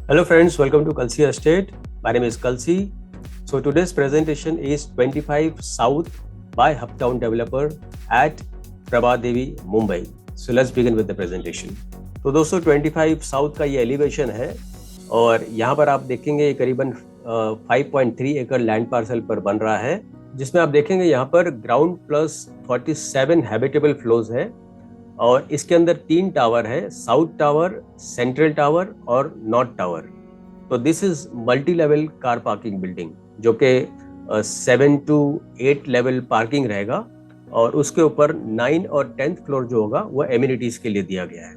Hello friends, welcome to Kalsi Estate. My name is Kalsi. So today's presentation is 25 South by Uptown Developer at Prabhadevi, Mumbai. So let's begin with the presentation. तो दोस्तों 25 South का ये elevation है और यहाँ पर आप देखेंगे ये करीबन 5.3 एकड़ लैंड पार्सल पर बन रहा है, जिसमें आप देखेंगे यहाँ पर ग्राउंड प्लस 47 हैबिटेबल फ्लोर्स है और इसके अंदर 3 टावर है, साउथ टावर, सेंट्रल टावर और नॉर्थ टावर। तो this is multi level car parking building जो कि 7 to 8 लेवल पार्किंग रहेगा और उसके ऊपर 9 और 10th फ्लोर जो होगा वो एमिनिटीज के लिए दिया गया है।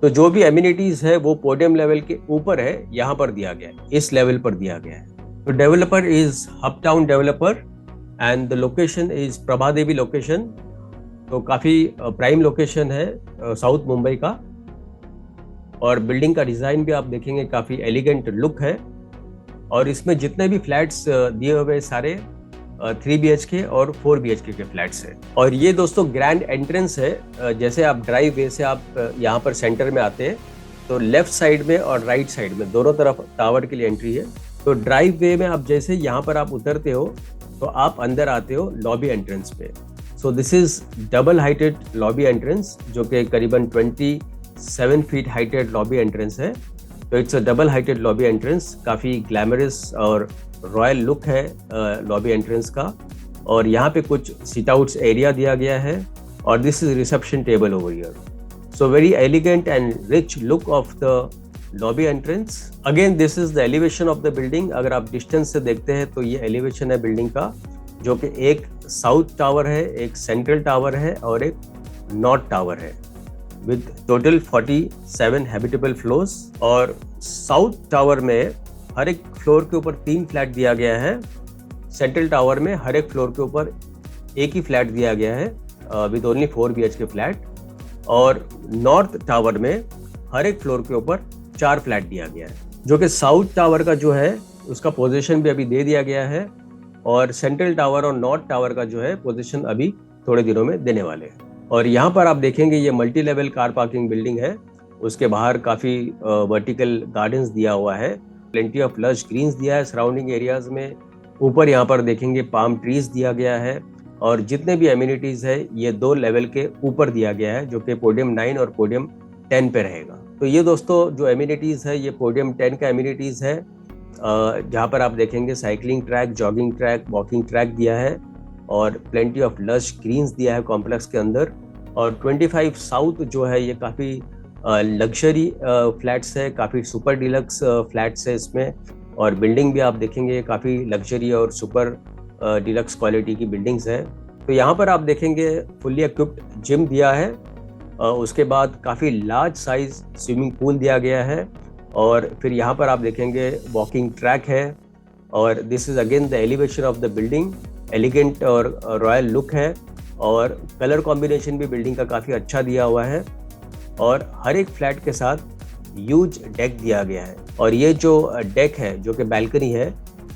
तो जो भी एमिनिटीज है वो पोडियम लेवल के ऊपर है, यहाँ पर दिया गया है, इस लेवल पर दिया गया है। तो developer is uptown developer and the location is Prabhadevi location. तो काफ़ी प्राइम लोकेशन है साउथ मुंबई का और बिल्डिंग का डिज़ाइन भी आप देखेंगे काफ़ी एलिगेंट लुक है और इसमें जितने भी फ्लैट्स दिए हुए सारे 3 BHK और 4 BHK के फ्लैट्स हैं। और ये दोस्तों ग्रैंड एंट्रेंस है। जैसे आप ड्राइव वे से आप यहाँ पर सेंटर में आते हैं तो लेफ्ट साइड में और राइट साइड में दोनों तरफ टावर के लिए एंट्री है। तो ड्राइव वे में आप जैसे यहाँ पर आप उतरते हो तो आप अंदर आते हो लॉबी एंट्रेंस पे। सो this is double heighted lobby entrance जो कि करीबन 27 फीट हाइटेड लॉबी एंट्रेंस है। तो it's a double heighted lobby entrance, काफ़ी ग्लैमरस और रॉयल लुक है लॉबी एंट्रेंस का। और यहाँ पे कुछ सिट आउट्स एरिया दिया गया है और this is reception table over here. So very elegant and rich look of the lobby entrance. Again this is the elevation of the building. अगर आप डिस्टेंस से देखते हैं तो ये एलिवेशन है बिल्डिंग का, जो कि एक साउथ टावर है, एक सेंट्रल टावर है और एक नॉर्थ टावर है विद टोटल 47 हैबिटेबल फ्लोर्स। और साउथ टावर में हर एक फ्लोर के ऊपर 3 फ्लैट दिया गया है। सेंट्रल टावर में हर एक फ्लोर के ऊपर एक ही फ्लैट दिया गया है विद ओनली 4 BHK फ्लैट। और नॉर्थ टावर में हर एक फ्लोर के ऊपर 4 फ्लैट दिया गया है, जो कि साउथ टावर का जो है उसका पोजीशन भी अभी दे दिया गया है और सेंट्रल टावर और नॉर्थ टावर का जो है पोजीशन अभी थोड़े दिनों में देने वाले हैं। और यहाँ पर आप देखेंगे ये multi level car parking building है। उसके बाहर काफ़ी वर्टिकल गार्डन्स दिया हुआ है, प्लेंटी ऑफ लश ग्रीन्स दिया है सराउंडिंग एरियाज में। ऊपर यहाँ पर देखेंगे पाम ट्रीज दिया गया है और जितने भी एमिनिटीज़ है ये 2 लेवल के ऊपर दिया गया है, जो कि पोडियम 9 और पोडियम 10 पे रहेगा। तो ये दोस्तों जो एमिनिटीज़ है ये पोडियम 10 का एमिनिटीज़ है, जहाँ पर आप देखेंगे cycling track, jogging track, walking track दिया है और प्लेंटी ऑफ लश ग्रीन्स दिया है कॉम्प्लेक्स के अंदर। और 25 साउथ जो है ये काफ़ी लग्जरी फ्लैट्स है, काफ़ी सुपर डिलक्स फ्लैट्स है इसमें। और बिल्डिंग भी आप देखेंगे काफ़ी लग्जरी और सुपर डिलक्स क्वालिटी की बिल्डिंग्स है। तो यहाँ पर आप देखेंगे फुल्ली इक्विप्ड जिम दिया है, उसके बाद काफ़ी लार्ज साइज स्विमिंग पूल दिया गया है और फिर यहाँ पर आप देखेंगे वॉकिंग ट्रैक है। और this is again the elevation of the building, elegant और रॉयल लुक है और कलर कॉम्बिनेशन भी बिल्डिंग का काफ़ी अच्छा दिया हुआ है। और हर एक फ्लैट के साथ ह्यूज डेक दिया गया है और ये जो डेक है जो कि बैल्कनी है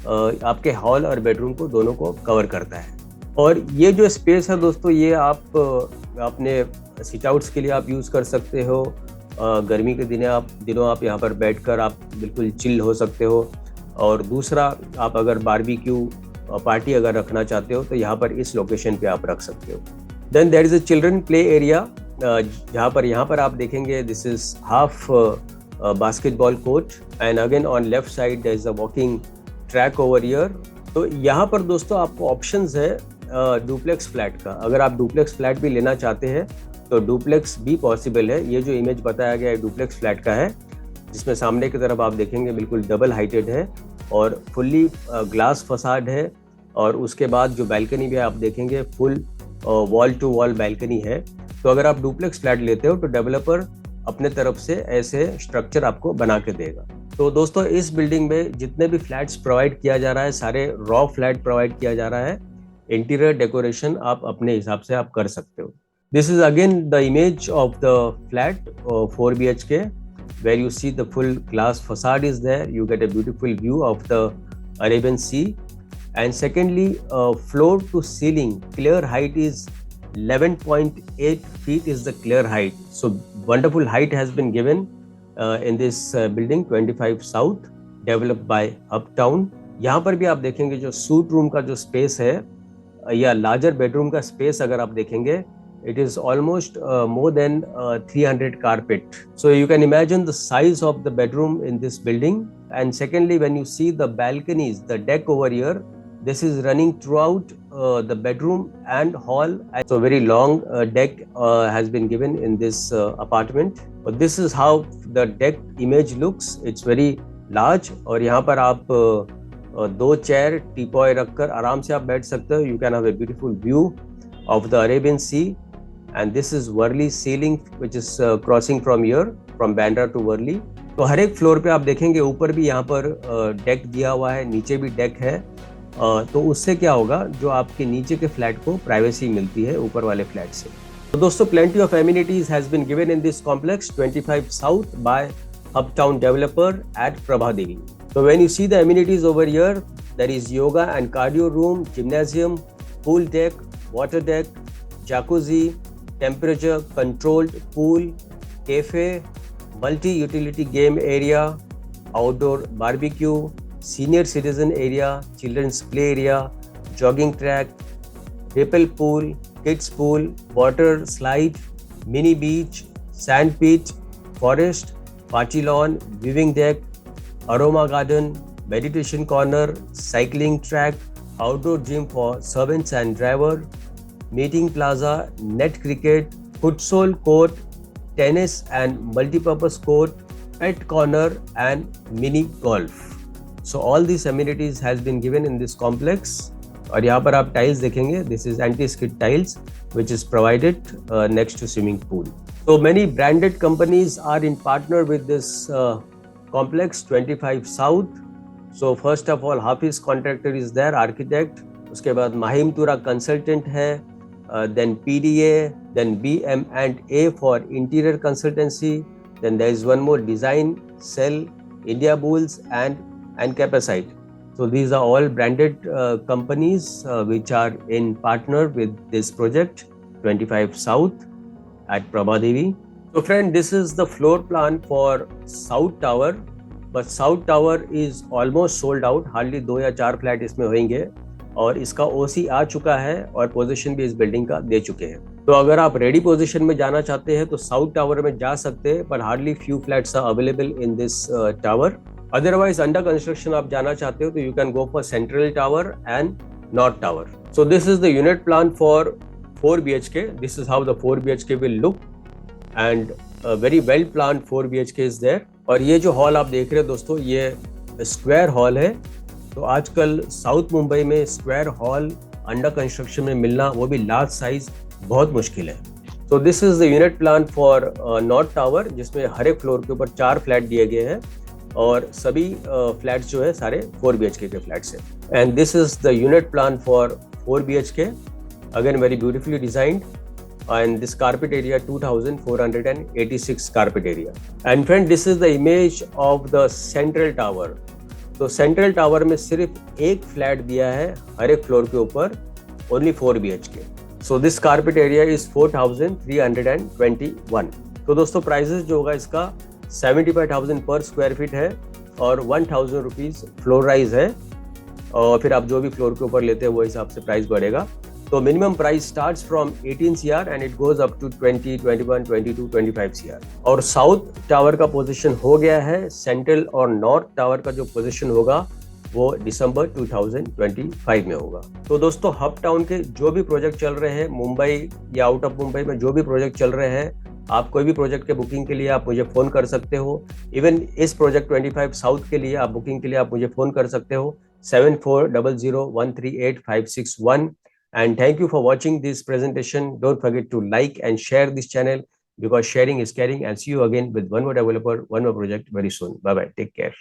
आपके हॉल और बेडरूम को दोनों को कवर करता है। और ये जो स्पेस है दोस्तों ये आप अपने सिट आउट्स के लिए आप यूज़ कर सकते हो। गर्मी के दिनों आप यहाँ पर बैठकर आप बिल्कुल चिल हो सकते हो। और दूसरा आप अगर बारबेक्यू पार्टी अगर रखना चाहते हो तो यहाँ पर इस लोकेशन पे आप रख सकते हो। Then there is a children play area यहाँ पर आप देखेंगे this is half basketball court and again on left side there is a walking track over here. तो यहाँ पर दोस्तों आपको ऑप्शंस है डुप्लेक्स फ्लैट का। अगर आप डुप्लेक्स फ्लैट भी लेना चाहते हैं तो डुप्लेक्स भी पॉसिबल है। ये जो इमेज बताया गया है डुप्लेक्स फ्लैट का है, जिसमें सामने की तरफ आप देखेंगे बिल्कुल डबल हाइटेड है और फुल्ली ग्लास फसाड है। और उसके बाद जो बैल्कनी भी आप देखेंगे full wall to wall balcony है। तो अगर आप डुप्लेक्स फ्लैट लेते हो तो डेवलपर अपने तरफ से ऐसे स्ट्रक्चर आपको बना के देगा। तो दोस्तों इस बिल्डिंग में जितने भी फ्लैट्स प्रोवाइड किया जा रहा है सारे रॉ फ्लैट प्रोवाइड किया जा रहा है। इंटीरियर डेकोरेशन आप अपने हिसाब से आप कर सकते हो। This is again the image of the flat 4 BHK where you see the full glass facade is there. You get a beautiful view of the Arabian Sea. And secondly, floor to ceiling clear height is 11.8 feet is the clear height. So wonderful height has been given in this building 25 South, developed by Uptown. यहाँ पर भी आप देखेंगे जो suit room का जो space है या लार्जर बेडरूम का स्पेस अगर आप देखेंगे, it is almost more than 300 carpet. So you can imagine the size of the bedroom in this building. And secondly, when you see the balconies, the deck over here, this is running throughout the bedroom and hall. So very long deck has been given in this apartment. But this is how the deck image looks. It's very large. और यहाँ पर आप दो chair teapoy रखकर आराम से आप बैठ सकते हो. You can have a beautiful view of the Arabian Sea. And this is Worli ceiling which is crossing from here from Bandra to Worli. तो हर एक फ्लोर पे आप देखेंगे ऊपर भी यहाँ पर डेक दिया हुआ है, नीचे भी डेक है. तो उससे क्या होगा, जो आपके नीचे के फ्लैट को प्राइवेसी मिलती है ऊपर वाले फ्लैट से. तो दोस्तों, plenty of amenities has been given in this complex 25 South by Uptown developer at Prabhadevi. So when you see the amenities over here, there is yoga and cardio room, gymnasium, pool deck, water deck, jacuzzi, temperature controlled pool, cafe, multi-utility game area, outdoor barbecue, senior citizen area, children's play area, jogging track, ripple pool, kids pool, water slide, mini beach, sand pit, forest, party lawn, viewing deck, aroma garden, meditation corner, cycling track, outdoor gym for servants and driver, meeting plaza, net cricket, futsal court, tennis and multi-purpose court, pet corner and mini golf. So all these amenities has been given in this complex. और यहाँ पर आप tiles देखेंगे, this is anti-skid tiles which is provided next to swimming pool. So many branded companies are in partner with this complex 25 South. So first of all, Hafiz Contractor is there, architect. उसके बाद Mahim Tura consultant है. Then PDA, then BM&A for interior consultancy. Then there is one more design cell, India Bulls and Capacite. So these are all branded companies which are in partner with this project 25 South at Prabhadevi. So friend, this is the floor plan for South Tower. But South Tower is almost sold out. Hardly 2 या 4 flat इसमें होंगे और इसका ओसी आ चुका है और position भी इस बिल्डिंग का दे चुके हैं. तो अगर आप रेडी पोजीशन में जाना चाहते हैं तो साउथ टावर में जा सकते हैं, पर hardly few flats are available in this tower. Otherwise under construction आप जाना चाहते हो तो you can go for central tower and north tower. So this is the unit plan for 4 BHK. This is how the 4 BHK will look and very well plan 4 BHK is there. और ये जो hall आप देख रहे हो दोस्तों, ये square hall है. तो आजकल साउथ मुंबई में स्क्वायर हॉल अंडर कंस्ट्रक्शन में मिलना, वो भी लार्ज साइज, बहुत मुश्किल है. सो this is the unit plan for north tower, जिसमें हर एक फ्लोर के ऊपर 4 फ्लैट दिए गए हैं और सभी फ्लैट्स जो है सारे 4 BHK के फ्लैट्स हैं. And this is the unit plan for 4 BHK, again very beautifully designed. And this carpet area 2486 carpet area. And friend, this is the image of the central tower. तो central tower में सिर्फ एक flat दिया है हर एक floor के ऊपर, only 4 BHK. So this carpet area is 4321. तो दोस्तों प्राइसेस जो होगा इसका 75,000 पर स्क्वायर फीट है और 1,000 रुपीज फ्लोर राइज है. और फिर आप जो भी फ्लोर के ऊपर लेते हैं वो हिसाब से प्राइस बढ़ेगा. तो minimum price starts from 18 CR and it goes up to 20, 21, 22, 25 CR. और साउथ टावर का पोजीशन हो गया है. सेंट्रल और नॉर्थ टावर का जो पोजीशन होगा वो दिसंबर 2025 में होगा. तो दोस्तों, हब टाउन के जो भी प्रोजेक्ट चल रहे हैं मुंबई या आउट ऑफ मुंबई में, जो भी प्रोजेक्ट चल रहे हैं, आप कोई भी प्रोजेक्ट के बुकिंग के लिए आप मुझे फोन कर सकते हो. इवन इस प्रोजेक्ट 25 साउथ के लिए आप बुकिंग के लिए आप मुझे फोन कर सकते हो 7400138561. And thank you for watching this presentation. Don't forget to like and share this channel because sharing is caring. And see you again with one more developer, one more project very soon. Bye bye. Take care.